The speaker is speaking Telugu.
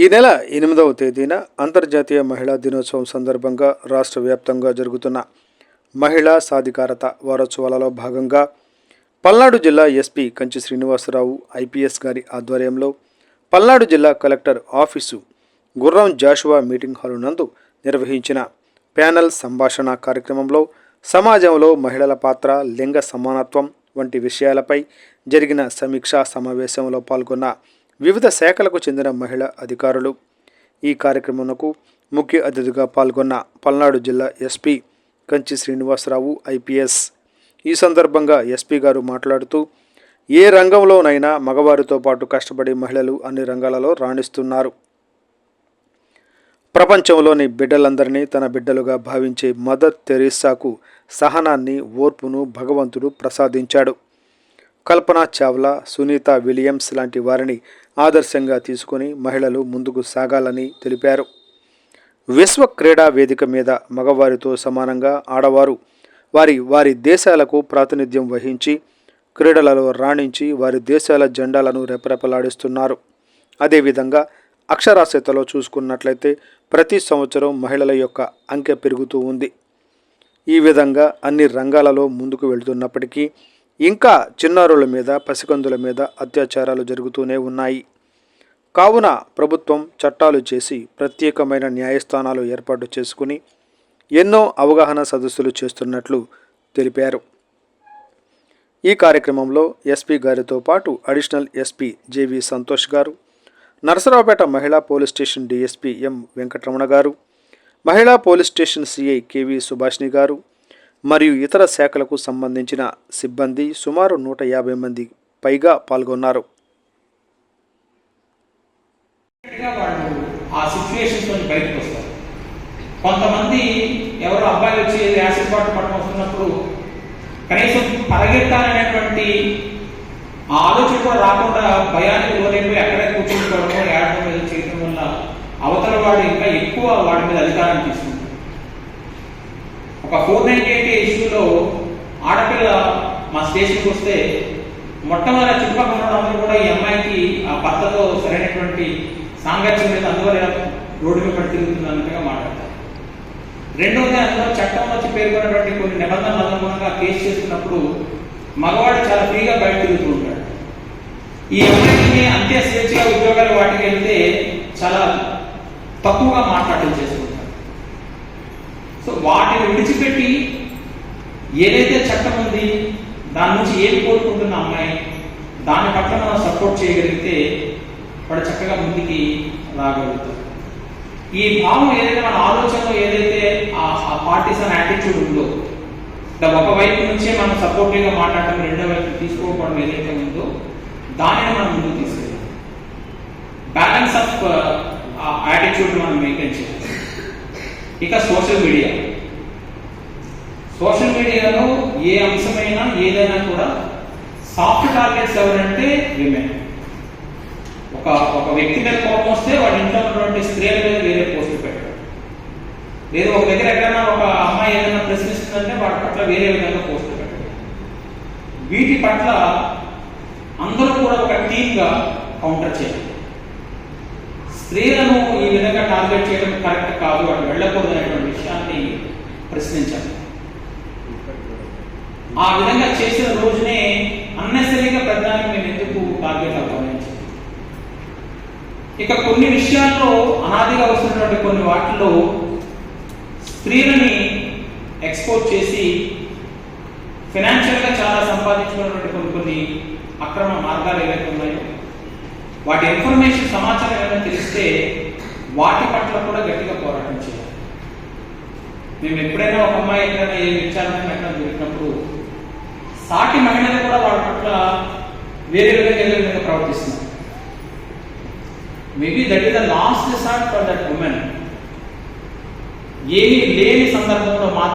ఈ నెల 8వ తేదీన అంతర్జాతీయ మహిళా దినోత్సవం సందర్భంగా రాష్ట్ర వ్యాప్తంగా జరుగుతున్న మహిళా సాధికారత వారోత్సవాలలో భాగంగా పల్నాడు జిల్లా ఎస్పీ కంచి శ్రీనివాసరావు ఐపీఎస్ గారి ఆధ్వర్యంలో పల్నాడు జిల్లా collector office Gurram Jashuva meeting hall నందు నిర్వహించిన ప్యానెల్ సంభాషణ కార్యక్రమంలో సమాజంలో మహిళల పాత్ర, లింగ సమానత్వం వంటి విషయాలపై జరిగిన సమీక్షా సమావేశంలో పాల్గొన్న వివిధ శాఖలకు చెందిన మహిళా అధికారులు. ఈ కార్యక్రమంకు ముఖ్య అతిథిగా పాల్గొన్న పల్నాడు జిల్లా ఎస్పీ కంచి శ్రీనివాసరావు ఐపీఎస్. ఈ సందర్భంగా ఎస్పీ గారు మాట్లాడుతూ, ఏ రంగంలోనైనా మగవారితో పాటు కష్టపడి మహిళలు అన్ని రంగాలలో రాణిస్తున్నారు. ప్రపంచంలోని బిడ్డలందరినీ తన బిడ్డలుగా భావించే మదర్ తెరీసాకు సహనాన్ని, ఓర్పును భగవంతుడు ప్రసాదించాడు. కల్పనా చావ్లా, సునీత విలియమ్స్ లాంటి వారిని ఆదర్శంగా తీసుకుని మహిళలు ముందుకు సాగాలని తెలిపారు. విశ్వ క్రీడా వేదిక మీద మగవారితో సమానంగా ఆడవారు వారి దేశాలకు ప్రాతినిధ్యం వహించి క్రీడలలో రాణించి వారి దేశాల జెండాలను రెపరెపలాడిస్తున్నారు. అదేవిధంగా అక్షరాస్యతలో చూసుకున్నట్లయితే ప్రతి సంవత్సరం మహిళల యొక్క అంకె పెరుగుతూ ఉంది. ఈ విధంగా అన్ని రంగాలలో ముందుకు వెళ్తున్నప్పటికీ ఇంకా చిన్నారుల మీద, పసికందుల మీద అత్యాచారాలు జరుగుతూనే ఉన్నాయి. కావున ప్రభుత్వం చట్టాలు చేసి ప్రత్యేకమైన న్యాయస్థానాలు ఏర్పాటు చేసుకుని ఎన్నో అవగాహన సదస్సులు చేస్తున్నట్లు తెలిపారు. ఈ కార్యక్రమంలో ఎస్పీ గారితో పాటు additional SP JV Santosh garu, Narasaraopet మహిళా police station DSP M Venkataramana garu, మహిళా పోలీస్ స్టేషన్ సిఐ కేవి సుభాష్ని గారు మరియు ఇతర శాఖలకు సంబంధించిన సిబ్బంది సుమారు 150 మంది పైగా పాల్గొన్నారు. కొంతమంది ఎవరో అబ్బాయిలు వచ్చి యాసిడ్ బాటిల్ పట్టడం వస్తున్నప్పుడు కనీసం పరిగెత్తాలనేటువంటి ఆ ఆలోచన కూడా రాకుండా భయానికి లోనైపోయి అక్కడే కూర్చుంటుకోవడము, ఏడడం మీద చేయడం వల్ల అవతల వాడు ఇంకా ఎక్కువ వాడి మీద అధికారం తీసుకుంటారు. ఒక 498 ఇష్యూలో ఆడపిల్ల మా స్టేషన్కి వస్తే మొట్టమొదటి చుట్టుపక్కల ఉన్నవాళ్ళు కూడా ఈ అమ్మాయికి ఆ భర్తతో సరైనటువంటి సాంగత్యం మీద అందువల్ల రోడ్డు మీద పడి తిరుగుతుంది అన్నట్టుగా మాట్లాడతారు. రెండవది, అందులో చట్టంలో వచ్చి పేర్కొన్నటువంటి కొన్ని నిబంధనలు అనుగుణంగా కేసు చేస్తున్నప్పుడు మగవాడు చాలా ఫ్రీగా బయట తిరుగుతూ ఉంటాడు. ఈ అమ్మాయిని అంతే స్వేచ్ఛగా ఉద్యోగాలు వాటికి వెళ్తే చాలా తక్కువగా మాట్లాడటం చేసుకుంటారు. సో వాటిని విడిచిపెట్టి ఏదైతే చట్టం ఉంది దాని నుంచి ఏది కోరుకుంటున్న అమ్మాయి దాని పట్ల మనం సపోర్ట్ చేయగలిగితే వాడు చక్కగా ముందుకి రాగలుగుతారు. ఈ భావం ఏదైతే మన ఆలోచనలో ఏదైతే ఆ పార్టీసన్ యాటిట్యూడ్ ఉందో, ఒకవైపు నుంచే మనం సపోర్టివ్గా మాట్లాడటం, రెండో వైపు తీసుకోకపోవడం ఏదైతే ఉందో దానిని మనం ముందుకు తీసుకెళ్ళాలి. బ్యాలెన్స్ ఆఫ్ యాటిట్యూడ్ మనం మెయింటైన్ చేయాలి. ఇక సోషల్ మీడియాలో ఏ అంశమైనా ఏదైనా కూడా సాఫ్ట్ టార్గెట్స్ ఎవరంటే విమెన్. ఒక వ్యక్తి మీద కోపం వస్తే వాడి ఇంట్లో ఉన్నటువంటి స్త్రీల మీద వేరే పోస్టులు పెట్టారు. లేదు ఒక దగ్గర ఎక్కడైనా ఒక అమ్మాయి ఏదైనా ప్రశ్నిస్తుందంటే వాడి పట్ల వేరే విధంగా పోస్టులు పెట్టారు. వీటి పట్ల అందరూ కూడా ఒక టీమ్గా కౌంటర్ చేయాలి. స్త్రీలను ఈ విధంగా టార్గెట్ చేయడం కరెక్ట్ కాదు, అటు వెళ్ళకూడదు అనేటువంటి విషయాన్ని ప్రశ్నించాలి. ఆ విధంగా చేసిన రోజునే అన్నెసరీగా ప్రధాని మేము ఎందుకు టార్గెట్ అవ్వాలి. ఇక కొన్ని విషయాల్లో అనాదిగా వస్తున్నటువంటి కొన్ని వాటిల్లో స్త్రీలని ఎక్స్పోర్ట్ చేసి ఫైనాన్షియల్గా చాలా సంపాదించుకున్నటువంటి కొన్ని అక్రమ మార్గాలు ఏవైతే ఉన్నాయో వాటి ఇన్ఫర్మేషన్, సమాచారం ఏమైనా తెలిస్తే వాటి పట్ల కూడా గట్టిగా పోరాటం చేయాలి. మేము ఎప్పుడైనా ఒక అమ్మాయి ఎక్కడైనా ఏ విచారణ ఎక్కడ జరిగినప్పుడు సాటి మహిళలు కూడా వాళ్ళ పట్ల వేరే విధంగా ప్రవర్తిస్తున్నారు. Maybe that is the last resort for that women. ఏమీ లేని సందర్భంలో మాత్రం